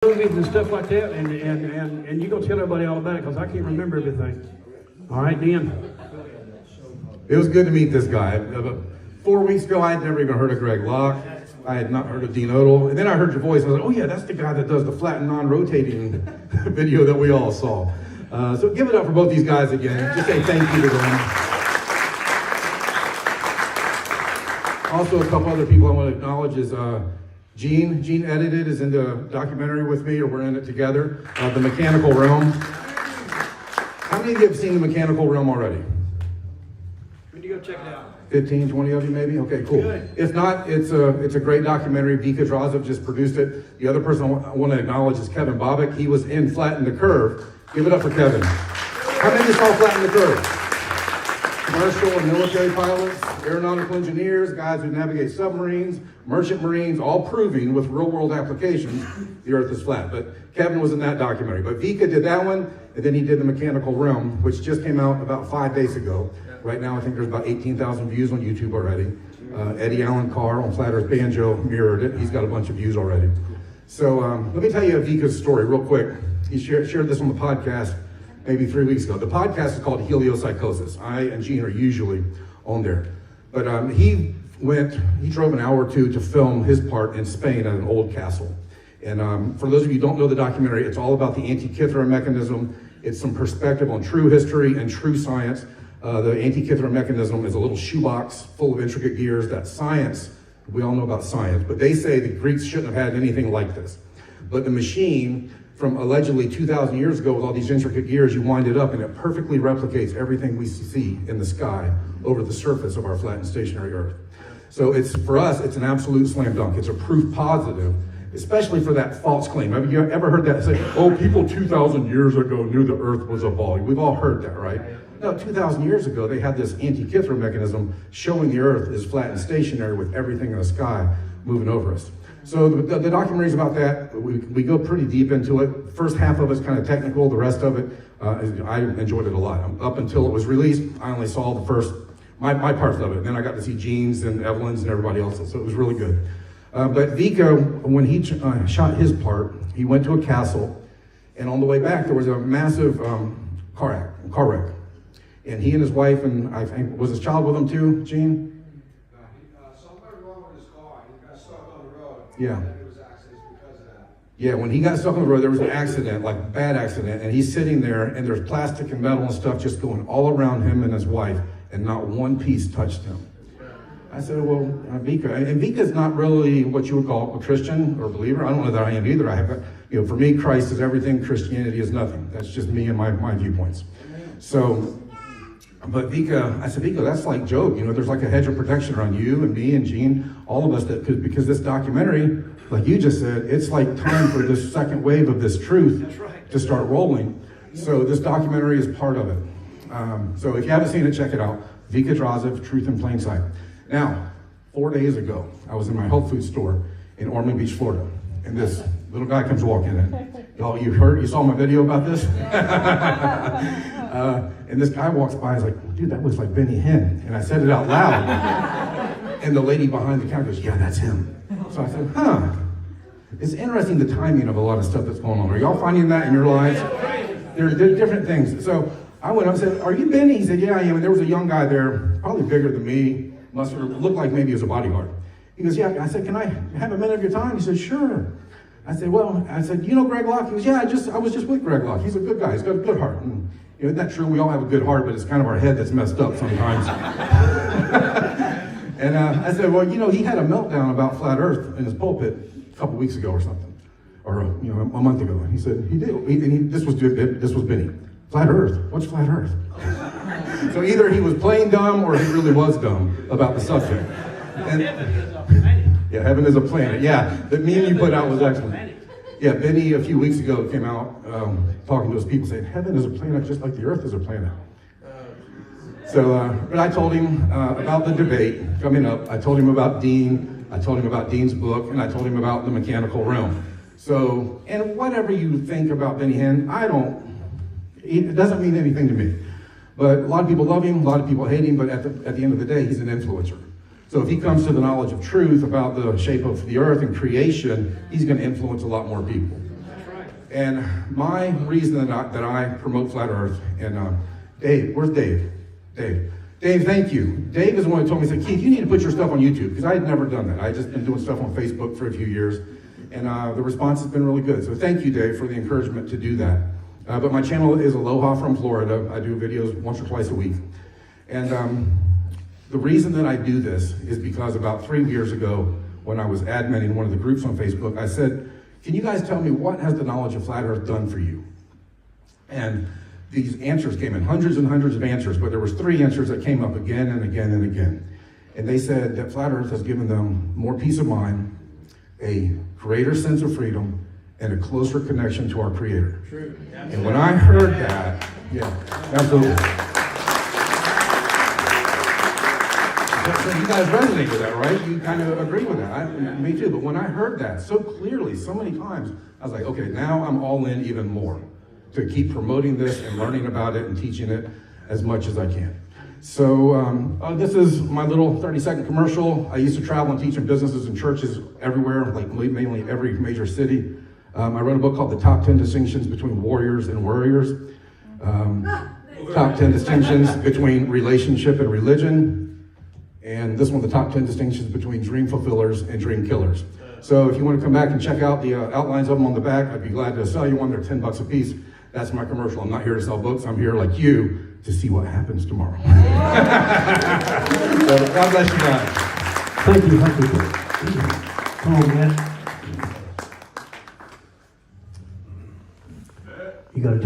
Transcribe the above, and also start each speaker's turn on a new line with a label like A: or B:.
A: movies and stuff like that, and you go tell everybody all about it because I can't remember everything. All right, Dan.
B: It was good to meet this guy. 4 weeks ago, I had never even heard of Greg Locke. I had not heard of Dean Odell. And then I heard your voice. I was like, oh yeah, that's the guy that does the flat and non-rotating video that we all saw. So give it up for both these guys again. Just say thank you to them. Also, a couple other people I want to acknowledge is Gene Edited is in the documentary with me, or we're in it together, The Mechanical Realm. How many of you have seen The Mechanical Realm already?
A: When you go check it out.
B: 15, 20 of you maybe? Okay, cool.
A: Good.
B: If not, it's a great documentary. Vika Drazev just produced it. The other person I want to acknowledge is Kevin Bobick. He was in Flatten the Curve. Give it up for Kevin. How many saw Flatten the Curve? Commercial and military pilots, aeronautical engineers, guys who navigate submarines, merchant marines, all proving with real-world applications the Earth is flat. But Kevin was in that documentary. But Vika did that one, and then he did The Mechanical Realm, which just came out about 5 days ago. Right now, I think there's about 18,000 views on YouTube already. Eddie Allen Carr on Flat Earth Banjo mirrored it. He's got a bunch of views already. So let me tell you Vika's story real quick. He shared this on the podcast maybe 3 weeks ago. The podcast is called Heliopsychosis. I and Gene are usually on there. But he drove an hour or two to film his part in Spain at an old castle. And for those of you who don't know the documentary, it's all about the Antikythera mechanism. It's some perspective on true history and true science. The Antikythera mechanism is a little shoebox full of intricate gears that science, we all know about science, but they say the Greeks shouldn't have had anything like this. But the machine from allegedly 2,000 years ago with all these intricate gears, you wind it up and it perfectly replicates everything we see in the sky over the surface of our flat and stationary Earth. So for us, it's an absolute slam dunk. It's a proof positive, especially for that false claim. Have you ever heard that say, oh, people 2,000 years ago knew the Earth was a ball? We've all heard that, right? No, 2,000 years ago, they had this Antikythera mechanism showing the Earth is flat and stationary with everything in the sky moving over us. So the documentary is about that. We go pretty deep into it. First half of it's kind of technical. The rest of it, I enjoyed it a lot. Up until it was released, I only saw the first, my parts of it. Then I got to see Gene's and Evelyn's and everybody else's, so it was really good. But Vika, when he shot his part, he went to a castle, and on the way back, there was a massive car wreck. And he and his wife, and I think, was his child with him too, Gene?
C: Something wrong with his car. He got stuck on the road.
B: Yeah.
C: And it was accidents because of that.
B: Yeah, when he got stuck on the road, there was an accident, like a bad accident, and he's sitting there, and there's plastic and metal and stuff just going all around him and his wife, and not one piece touched him. I said, well, Vika, and Vika's not really what you would call a Christian or a believer. I don't know that I am either. For me, Christ is everything, Christianity is nothing. That's just me and my viewpoints. So, but Vika, I said, Vika, that's like Job. There's like a hedge of protection around you and me and Gene, all of us, because this documentary, like you just said, it's like time for this second wave of this truth to start rolling. So this documentary is part of it. So if you haven't seen it, check it out. Vika Drazev, Truth in Plain Sight. Now, 4 days ago, I was in my health food store in Ormond Beach, Florida, and this little guy comes walking in. Y'all, you saw my video about this? And this guy walks by, he's like, dude, that looks like Benny Hinn. And I said it out loud. And the lady behind the counter goes, yeah, that's him. So I said, huh. It's interesting the timing of a lot of stuff that's going on. Are y'all finding that in your lives? There are different things. So I went up and said, are you Benny? He said, yeah, I am. And there was a young guy there, probably bigger than me, looked like maybe he was a bodyguard. He goes, yeah. I said, can I have a minute of your time? He said, sure. I said, you know Greg Locke? He goes, yeah, I was just with Greg Locke. He's a good guy. He's got a good heart. And, isn't that true? We all have a good heart, but it's kind of our head that's messed up sometimes. And I said, well, he had a meltdown about flat Earth in his pulpit a couple weeks ago or something, or a month ago. And he said he did. This was Benny. Flat Earth. What's flat Earth? So either he was playing dumb or he really was dumb about the subject. And, yeah, heaven is a planet. Yeah, the meme you put out was excellent. Yeah, Benny a few weeks ago came out talking to his people saying, heaven is a planet just like the Earth is a planet. So, but I told him about the debate coming up. I told him about Dean. I told him about Dean's book, and I told him about The Mechanical Realm. So, and whatever you think about Benny Hinn, it doesn't mean anything to me. But a lot of people love him, a lot of people hate him, but at the end of the day, he's an influencer. So if he comes to the knowledge of truth about the shape of the earth and creation, he's going to influence a lot more people. And my reason that I promote Flat Earth, and Dave, where's Dave? Dave, thank you. Dave is the one who told me, he said, Keith, you need to put your stuff on YouTube, because I had never done that. I had just been doing stuff on Facebook for a few years, and the response has been really good. So thank you, Dave, for the encouragement to do that. But my channel is Aloha from Florida. I do videos once or twice a week. And the reason that I do this is because about 3 years ago, when I was adminning one of the groups on Facebook, I said, can you guys tell me what has the knowledge of Flat Earth done for you? And these answers came in, hundreds and hundreds of answers, but there was 3 answers that came up again and again and again. And they said that Flat Earth has given them more peace of mind, a greater sense of freedom, and a closer connection to our Creator.
C: True.
B: And when I heard that, yeah, absolutely. So you guys resonate with that, right? You kind of agree with that. Me too. But when I heard that so clearly, so many times, I was like, okay, now I'm all in even more to keep promoting this and learning about it and teaching it as much as I can. So this is my little 30-second commercial. I used to travel and teach in businesses and churches everywhere, like mainly every major city. I wrote a book called The Top 10 Distinctions Between Warriors and Worriers. Top 10 Distinctions Between Relationship and Religion. And this one, the top 10 distinctions between dream fulfillers and dream killers. So if you want to come back and check out the outlines of them on the back, I'd be glad to sell you one. They're $10 a piece. That's my commercial. I'm not here to sell books. I'm here like you to see what happens tomorrow. So God bless you guys.
A: Thank you. Come on, Matt.